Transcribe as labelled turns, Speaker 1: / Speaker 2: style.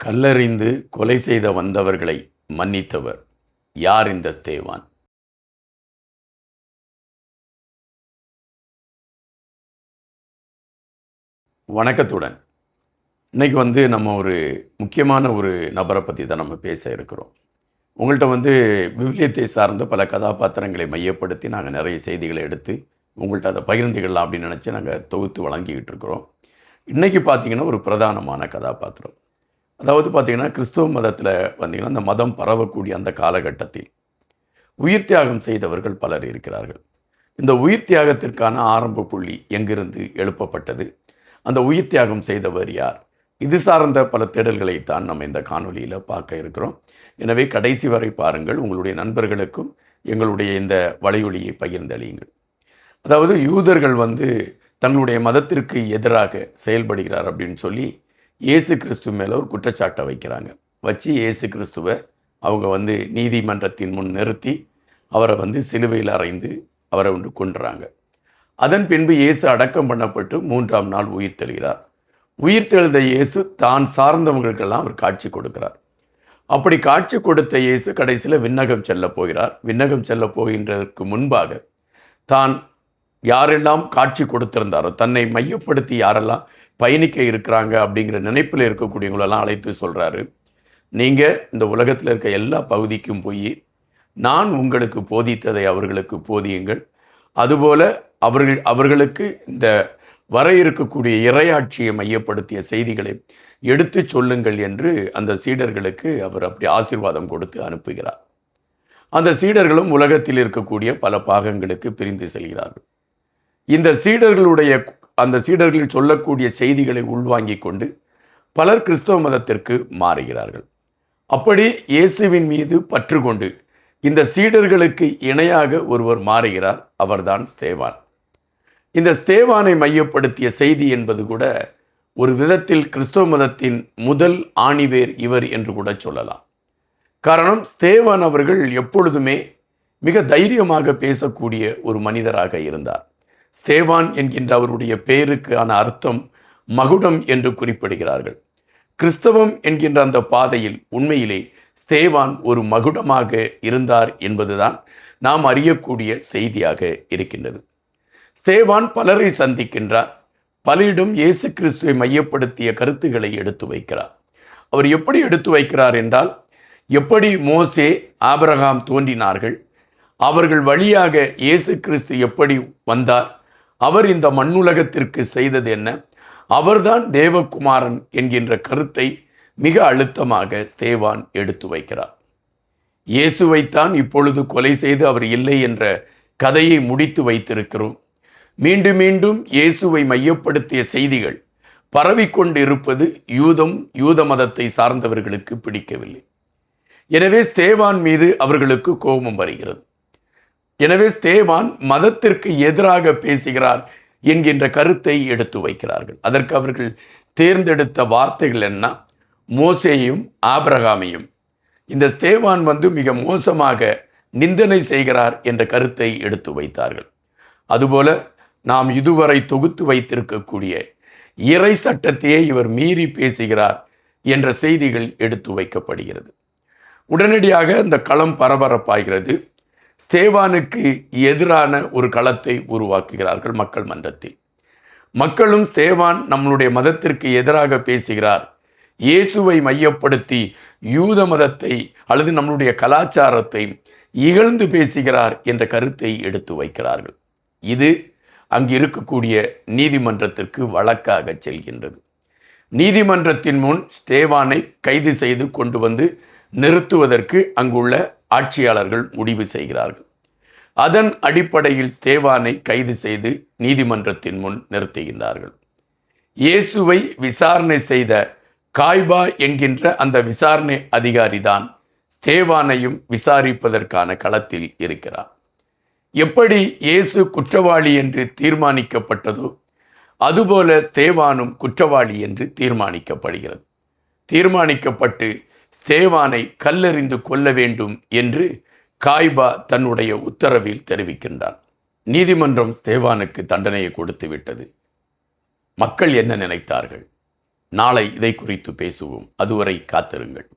Speaker 1: கல்லெறிந்து கொலை செய்த வந்தவர்களை மன்னித்தவர் யார்? இந்த ஸ்தேவான். வணக்கத்துடன் இன்னைக்கு நம்ம ஒரு முக்கியமான ஒரு நபரை பற்றி தான் நம்ம பேச இருக்கிறோம். உங்கள்கிட்ட விவிலியத்தை சார்ந்த பல கதாபாத்திரங்களை மையப்படுத்தி நாங்கள் நிறைய செய்திகளை எடுத்து உங்கள்கிட்ட அதை பகிர்ந்துக்கலாம் அப்படின்னு நினச்சி நாங்கள் தொகுத்து வழங்கிக்கிட்டு இருக்கிறோம். இன்றைக்கி பார்த்திங்கன்னா ஒரு பிரதானமான கதாபாத்திரம். அதாவது பார்த்திங்கன்னா கிறிஸ்துவ மதத்தில் இந்த மதம் பரவக்கூடிய அந்த காலகட்டத்தில் உயிர் தியாகம் செய்தவர்கள் பலர் இருக்கிறார்கள். இந்த உயிர் தியாகத்திற்கான ஆரம்ப புள்ளி எங்கிருந்து எழுப்பப்பட்டது, அந்த உயிர் தியாகம் செய்தவர் யார், இது சார்ந்த பல தேடல்களைத்தான் நம்ம இந்த காணொலியில் பார்க்க இருக்கிறோம். எனவே கடைசி வரை பாருங்கள். உங்களுடைய நண்பர்களுக்கும் எங்களுடைய இந்த வலையொலியை பகிர்ந்தளியுங்கள். அதாவது யூதர்கள் தங்களுடைய மதத்திற்கு எதிராக செயல்படுகிறார் அப்படின்னு சொல்லி இயேசு கிறிஸ்துவ மேலே ஒரு குற்றச்சாட்டை வைக்கிறாங்க. வச்சு இயேசு கிறிஸ்துவை அவங்க நீதிமன்றத்தின் முன் நிறுத்தி அவரை சிலுவையில் அறைந்து அவரை கொன்றாங்க. அதன் பின்பு இயேசு அடக்கம் பண்ணப்பட்டு 3ஆம் நாள் உயிர் தெழுகிறார். உயிர் தெழுந்த இயேசு தான் சார்ந்தவங்களுக்கெல்லாம் அவர் காட்சி கொடுக்கிறார். அப்படி காட்சி கொடுத்த இயேசு கடைசியில் விண்ணகம் செல்ல போகிறார். விண்ணகம் செல்ல போகின்றதற்கு முன்பாக தான் யாரெல்லாம் காட்சி கொடுத்திருந்தாரோ, தன்னை மையப்படுத்தி யாரெல்லாம் பயணிக்க இருக்கிறாங்க அப்படிங்கிற நினைப்பில் இருக்கக்கூடியவங்களெல்லாம் அழைத்து சொல்கிறாரு, நீங்கள் இந்த உலகத்தில் இருக்க எல்லா பகுதிக்கும் போய் நான் உங்களுக்கு போதித்ததை அவர்களுக்கு போதியுங்கள். அதுபோல் அவர்களுக்கு இந்த வர இருக்கக்கூடிய இறையாட்சியை மையப்படுத்திய செய்திகளை எடுத்து சொல்லுங்கள் என்று அந்த சீடர்களுக்கு அவர் அப்படி ஆசீர்வாதம் கொடுத்து அனுப்புகிறார். அந்த சீடர்களும் உலகத்தில் இருக்கக்கூடிய பல பாகங்களுக்கு பிரிந்து செல்கிறார்கள். இந்த சீடர்கள் சொல்லக்கூடிய செய்திகளை உள்வாங்கிக் கொண்டு பலர் கிறிஸ்தவ மதத்திற்கு மாறுகிறார்கள். அப்படி இயேசுவின் மீது பற்று கொண்டு இந்த சீடர்களுக்கு இணையாக ஒருவர் மாறுகிறார். அவர்தான் ஸ்தேவான். இந்த ஸ்தேவானை மையப்படுத்திய செய்தி என்பது கூட ஒரு விதத்தில் கிறிஸ்தவ மதத்தின் முதல் ஆணிவேர் இவர் என்று கூட சொல்லலாம். காரணம், ஸ்தேவான் அவர்கள் எப்பொழுதுமே மிக தைரியமாக பேசக்கூடிய ஒரு மனிதராக இருந்தார். ஸ்தேவான் என்கின்ற அவருடைய பெயருக்கான அர்த்தம் மகுடம் என்று குறிப்பிடுகிறார்கள். கிறிஸ்தவம் என்கின்ற அந்த பாதையில் உண்மையிலே ஸ்தேவான் ஒரு மகுடமாக இருந்தார் என்பதுதான் நாம் அறியக்கூடிய செய்தியாக இருக்கின்றது. ஸ்தேவான் பலரை சந்திக்கின்றார். பலரிடம் இயேசு கிறிஸ்துவை மையப்படுத்திய கருத்துக்களை எடுத்து வைக்கிறார். அவர் எப்படி எடுத்து வைக்கிறார் என்றால், எப்படி மோசே ஆபிரகாம் தோன்றினார்கள், அவர்கள் வழியாக இயேசு கிறிஸ்து எப்படி வந்தார், அவர் இந்த மண்ணுலகத்திற்கு செய்தது என்ன, அவர்தான் தேவகுமாரன் என்கின்ற கருத்தை மிக அழுத்தமாக ஸ்தேவான் எடுத்து வைக்கிறார். இயேசுவைத்தான் இப்பொழுது கொலை செய்து அவர் இல்லை என்ற கதையை முடித்து வைத்திருக்கிறோம். மீண்டும் மீண்டும் இயேசுவை மையப்படுத்திய செய்திகள் பரவிக்கொண்டு இருப்பது யூத மதத்தை சார்ந்தவர்களுக்கு பிடிக்கவில்லை. எனவே ஸ்தேவான் மீது அவர்களுக்கு கோபம் வருகிறது. எனவே ஸ்தேவான் மதத்திற்கு எதிராக பேசுகிறார் என்கின்ற கருத்தை எடுத்து வைக்கிறார்கள். அதற்கு அவர்கள் தேர்ந்தெடுத்த வார்த்தைகள் என்ன? மோசேயும் ஆபிரகாமையும் இந்த ஸ்தேவான் மிக மோசமாக நிந்தனை செய்கிறார் என்ற கருத்தை எடுத்து வைத்தார்கள். அதுபோல நாம் இதுவரை தொகுத்து வைத்திருக்கக்கூடிய இறை சட்டத்தையே இவர் மீறி பேசுகிறார் என்ற செய்திகள் எடுத்து வைக்கப்படுகிறது. உடனடியாக இந்த களம் பரபரப்பாகிறது. ஸ்தேவானுக்கு எதிரான ஒரு களத்தை உருவாக்குகிறார்கள் மக்கள் மன்றத்தில். மக்களும் ஸ்தேவான் நம்மளுடைய மதத்திற்கு எதிராக பேசுகிறார், இயேசுவை மையப்படுத்தி யூத மதத்தை அல்லது நம்மளுடைய கலாச்சாரத்தை இகழ்ந்து பேசுகிறார் என்ற கருத்தை எடுத்து வைக்கிறார்கள். இது அங்கு இருக்கக்கூடிய நீதிமன்றத்திற்கு வழக்காக செல்கின்றது. நீதிமன்றத்தின் முன் ஸ்தேவானை கைது செய்து கொண்டு நிறுத்துவதற்கு அங்குள்ள ஆட்சியாளர்கள் முடிவு செய்கிறார்கள். அதன் அடிப்படையில் ஸ்தேவானை கைது செய்து நீதிமன்றத்தின் முன் நிறுத்துகின்றார்கள். இயேசுவை விசாரணை செய்த காய்பா என்கின்ற அந்த விசாரணை அதிகாரிதான் ஸ்தேவானையும் விசாரிப்பதற்கான களத்தில் இருக்கிறார். எப்படி இயேசு குற்றவாளி என்று தீர்மானிக்கப்பட்டதோ அதுபோல ஸ்தேவானும் குற்றவாளி என்று தீர்மானிக்கப்படுகிறது. தீர்மானிக்கப்பட்டு ஸ்தேவானை கல்லெறிந்து கொல்ல வேண்டும் என்று காய்பா தன்னுடைய உத்தரவில் தெரிவிக்கின்றார். நீதிமன்றம் ஸ்தேவானுக்கு தண்டனையை கொடுத்து விட்டது. மக்கள் என்ன நினைத்தார்கள்? நாளை இதை குறித்து பேசுவோம். அதுவரை காத்திருங்கள்.